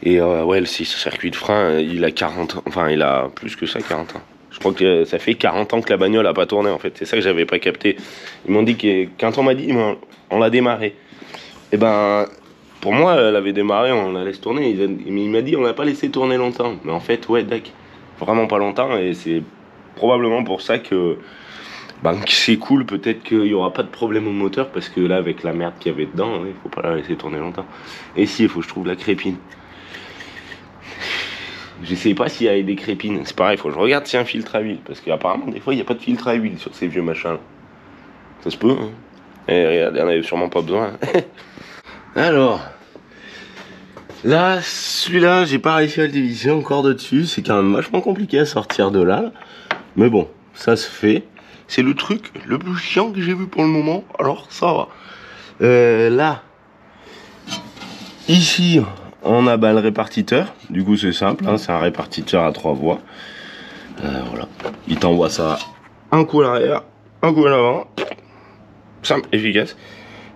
Et ouais, le circuit de frein, il a 40 ans, enfin il a plus que ça, 40 ans. Je crois que ça fait 40 ans que la bagnole a pas tourné en fait, c'est ça que j'avais pas capté. Ils m'ont dit que quand on m'a dit, on l'a démarré. Et ben, pour moi, elle avait démarré, on la laisse tourner. Il m'a dit, on l'a pas laissé tourner longtemps. Mais en fait, ouais, d'accord. Vraiment pas longtemps et c'est probablement pour ça que c'est cool, peut-être qu'il n'y aura pas de problème au moteur parce que là avec la merde qu'il y avait dedans, il faut pas la laisser tourner longtemps. Et si, il faut que je trouve la crépine. Je sais pas s'il y a des crépines, c'est pareil, il faut que je regarde s'il y a un filtre à huile parce qu'apparemment des fois il n'y a pas de filtre à huile sur ces vieux machins. Ça se peut, hein. Et regarde, il n'y en avait sûrement pas besoin. Alors... Là, celui-là, j'ai pas réussi à le dévisser encore de dessus. C'est quand même vachement compliqué à sortir de là. Mais bon, ça se fait. c'est le truc le plus chiant que j'ai vu pour le moment. Alors ça va. Là, ici, on a le répartiteur. Du coup, c'est simple, hein, c'est un répartiteur à 3 voies. Voilà. Il t'envoie ça un coup à l'arrière, un coup à l'avant. Simple, efficace.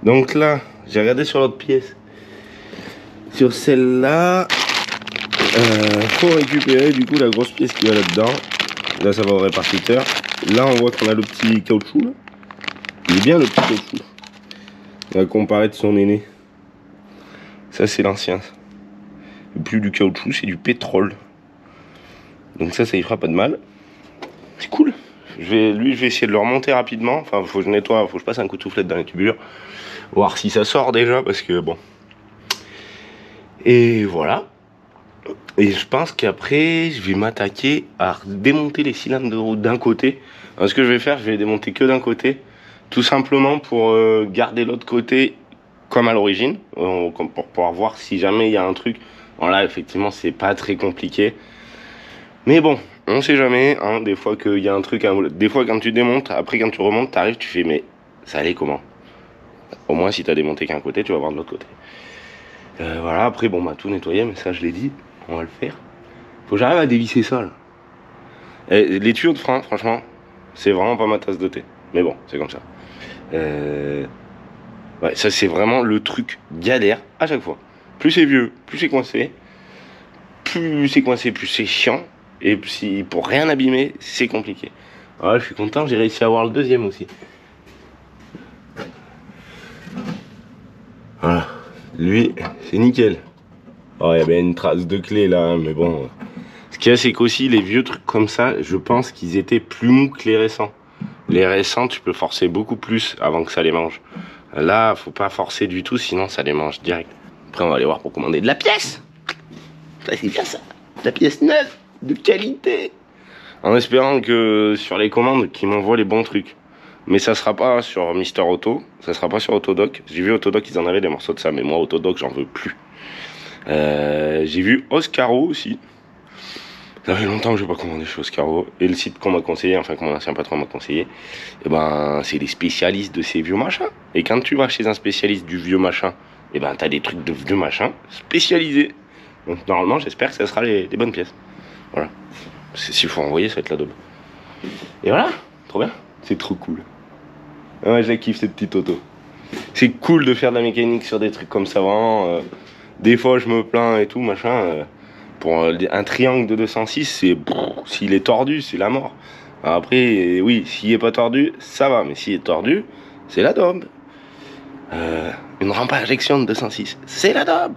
Donc là, j'ai regardé sur l'autre pièce. Sur celle-là, faut récupérer du coup la grosse pièce qui va là-dedans. Là, ça va au répartiteur. Là, on voit qu'on a le petit caoutchouc. Là. Il est bien le petit caoutchouc. On va comparer de son aîné. Ça, c'est l'ancien. Plus du caoutchouc, c'est du pétrole. Donc ça y fera pas de mal. C'est cool. Je vais essayer de le remonter rapidement. Enfin, faut que je nettoie, faut que je passe un coup de soufflette dans les tubulures. Voir si ça sort déjà, parce que bon. Et voilà. Et je pense qu'après, je vais m'attaquer à démonter les cylindres de roue d'un côté. Alors, ce que je vais faire, je vais les démonter que d'un côté. Tout simplement pour garder l'autre côté comme à l'origine. Pour pouvoir voir si jamais il y a un truc. Alors là, effectivement, c'est pas très compliqué. Mais bon, on sait jamais. Hein, des fois qu'il y a un truc. Des fois, quand tu démontes, après quand tu remontes, t'arrives, tu fais mais ça allait comment? Au moins, si t'as démonté qu'un côté, tu vas voir de l'autre côté. Voilà, après, bon, bah tout nettoyer, mais ça, je l'ai dit. On va le faire. Faut que j'arrive à dévisser ça, là. Et les tuyaux de frein, franchement, c'est vraiment pas ma tasse de thé. Mais bon, c'est comme ça. Ouais, ça, c'est vraiment le truc galère à chaque fois. Plus c'est vieux, plus c'est coincé. Plus c'est coincé, plus c'est chiant. Et si pour rien abîmer, c'est compliqué. Ouais, je suis content, j'ai réussi à avoir le deuxième aussi. Voilà. Lui, c'est nickel. Oh, il y avait une trace de clé là, hein, mais bon. Ce qu'il y a, c'est qu'aussi les vieux trucs comme ça, je pense qu'ils étaient plus mous que les récents. Les récents, tu peux forcer beaucoup plus avant que ça les mange. Là, faut pas forcer du tout, sinon ça les mange direct. Après, on va aller voir pour commander de la pièce. Ça, c'est bien ça. De la pièce neuve, de qualité. En espérant que sur les commandes, qu'ils m'envoient les bons trucs. Mais ça sera pas sur Mister Auto, ça sera pas sur Autodoc. J'ai vu Autodoc, ils en avaient des morceaux de ça, mais moi, Autodoc, j'en veux plus. J'ai vu Oscaro aussi. Ça fait longtemps que je n'ai pas commandé chez Oscaro. Et le site qu'on m'a conseillé, enfin que mon ancien patron m'a conseillé, et ben c'est des spécialistes de ces vieux machins. Et quand tu vas chez un spécialiste du vieux machin, et ben t'as des trucs de vieux machin spécialisés. Donc normalement j'espère que ça sera des bonnes pièces. Voilà. S'il faut envoyer, ça va être la daube. Et voilà, trop bien. C'est trop cool. Ouais, je la kiffe cette petite auto. C'est cool de faire de la mécanique sur des trucs comme ça, vraiment. Des fois je me plains et tout, machin. Pour un triangle de 206, c'est s'il est tordu, c'est la mort. Après, oui, s'il est pas tordu, ça va, mais s'il est tordu, c'est la daube. Une rampe à injection de 206, c'est la daube.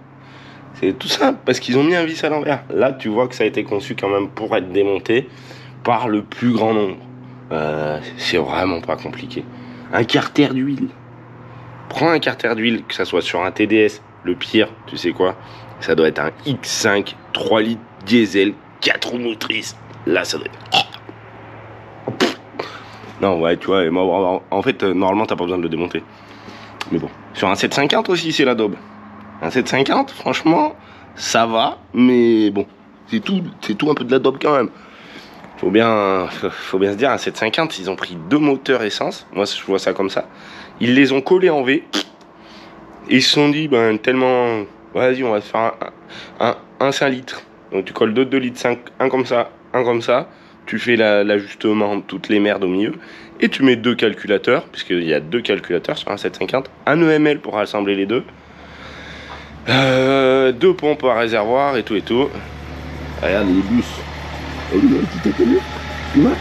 C'est tout simple, parce qu'ils ont mis un vis à l'envers. Là, tu vois que ça a été conçu quand même pour être démonté par le plus grand nombre. C'est vraiment pas compliqué. Un carter d'huile. Prends un carter d'huile, que ça soit sur un TDS, le pire, tu sais quoi? Ça doit être un X5, 3 litres diesel, 4 roues motrices. Là, ça doit être... Non, ouais, tu vois, en fait, normalement, t'as pas besoin de le démonter. Mais bon. Sur un 750 aussi, c'est la daube. Un 750, franchement, ça va, mais bon. C'est tout un peu de la daube quand même. Faut bien se dire, un 750, ils ont pris 2 moteurs essence. Moi, je vois ça comme ça. Ils les ont collés en V. Et ils se sont dit, ben, tellement... Vas-y, on va faire un 5 litres. Donc tu colles 2 litres 5, un comme ça. Tu fais l'ajustement de toutes les merdes au milieu. Et tu mets 2 calculateurs, puisqu'il y a 2 calculateurs sur un 750. Un EML pour assembler les deux. 2 pompes à réservoir et tout et tout. Regarde les bus. Il marche?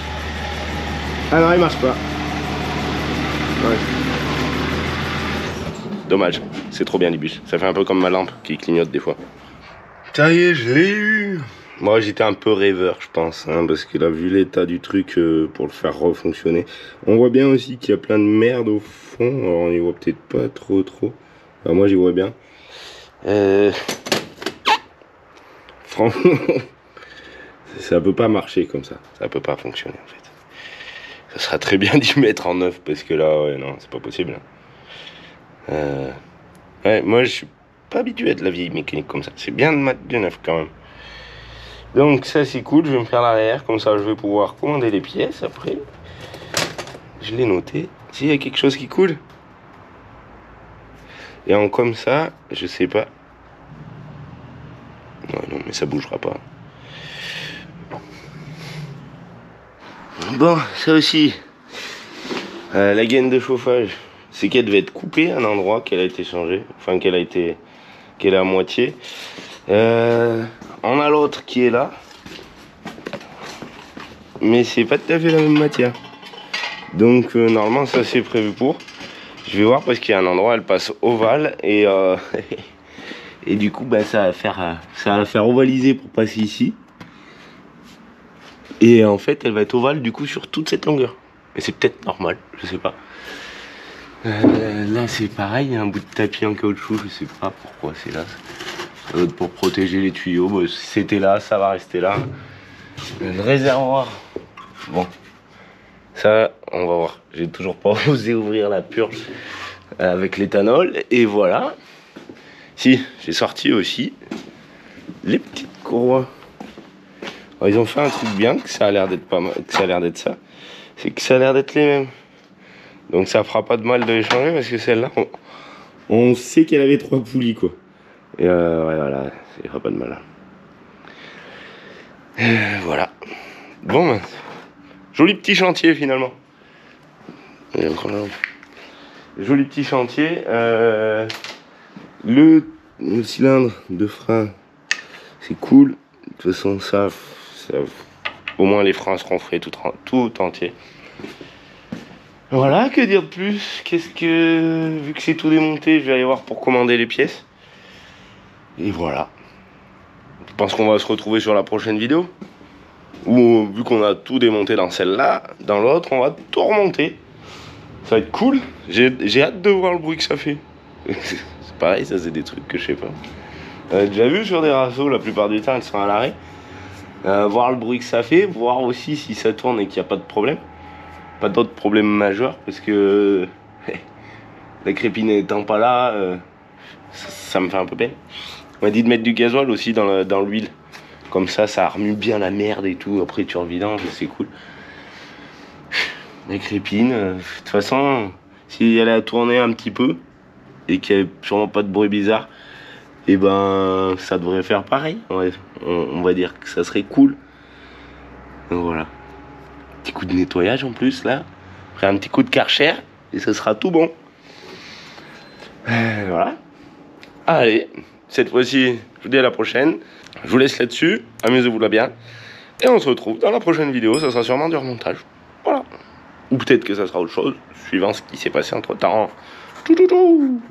Ah non, il marche pas. Ouais. Dommage, c'est trop bien les bus. Ça fait un peu comme ma lampe qui clignote des fois. Ça y est, je l'ai eu. Moi j'étais un peu rêveur je pense, hein, parce que là vu l'état du truc pour le faire refonctionner. On voit bien aussi qu'il y a plein de merde au fond. Alors on y voit peut-être pas trop. Enfin, moi j'y vois bien. Franchement, ça peut pas marcher comme ça. Ça peut pas fonctionner en fait. Ça sera très bien d'y mettre en neuf parce que là, ouais, non, c'est pas possible. Ouais, moi je suis pas habitué à de la vieille mécanique comme ça. C'est bien de mettre du neuf quand même. Donc ça c'est cool, je vais me faire l'arrière, comme ça je vais pouvoir commander les pièces après. Je l'ai noté. S'il y a quelque chose qui coule. Et en comme ça, je sais pas. Non, mais ça bougera pas. Bon, ça aussi. La gaine de chauffage, c'est qu'elle devait être coupée à un endroit, qu'elle a été changée. Enfin, qu'elle est à moitié. On a l'autre qui est là. Mais c'est pas tout à fait la même matière. Donc normalement ça c'est prévu pour. Je vais voir parce qu'il y a un endroit elle passe ovale et et du coup bah, ça va la faire ovaliser pour passer ici. Et en fait elle va être ovale du coup sur toute cette longueur. Et c'est peut-être normal, je sais pas. Là c'est pareil, il y a un bout de tapis en caoutchouc, je sais pas pourquoi c'est là. Ça doit être pour protéger les tuyaux, bah, c'était là, ça va rester là. Le réservoir. Bon, ça, on va voir. J'ai toujours pas osé ouvrir la purge avec l'éthanol. Et voilà. Si, j'ai sorti aussi les petites courroies. Alors, ils ont fait un truc bien, que ça a l'air d'être pas mal, que ça a l'air d'être ça. C'est que ça a l'air d'être les mêmes. Donc ça fera pas de mal de les changer parce que celle-là, on sait qu'elle avait 3 poulies quoi. Et ouais, voilà, ça fera pas de mal. Voilà. Bon, ben, joli petit chantier finalement. Joli petit chantier. Le cylindre de frein, c'est cool. De toute façon, ça, au moins les freins seront faits tout entier. Voilà, que dire de plus? Vu que c'est tout démonté, je vais aller voir pour commander les pièces. Et voilà. Je pense qu'on va se retrouver sur la prochaine vidéo. Ou vu qu'on a tout démonté dans celle-là, dans l'autre, on va tout remonter. Ça va être cool. J'ai hâte de voir le bruit que ça fait. C'est pareil, ça c'est des trucs que je sais pas. Déjà vu sur des rassos, la plupart du temps, elles sont à l'arrêt. Voir le bruit que ça fait, voir aussi si ça tourne et qu'il n'y a pas de problème. Pas d'autres problèmes majeurs, parce que la crépine n'étant pas là, ça me fait un peu peine. On m'a dit de mettre du gasoil aussi dans l'huile. Comme ça remue bien la merde et tout. Après, tu revidanges et c'est cool. La crépine, de toute façon, si elle a tourné un petit peu et qu'il n'y a sûrement pas de bruit bizarre, et ben ça devrait faire pareil. On va dire que ça serait cool. Donc voilà. Petit coup de nettoyage en plus là. Après un petit coup de Karcher et ça sera tout bon. Voilà. Allez, cette fois-ci, je vous dis à la prochaine. Je vous laisse là-dessus. Amusez-vous là bien. Et on se retrouve dans la prochaine vidéo. Ça sera sûrement du remontage. Voilà. Ou peut-être que ça sera autre chose, suivant ce qui s'est passé entre temps. Tout.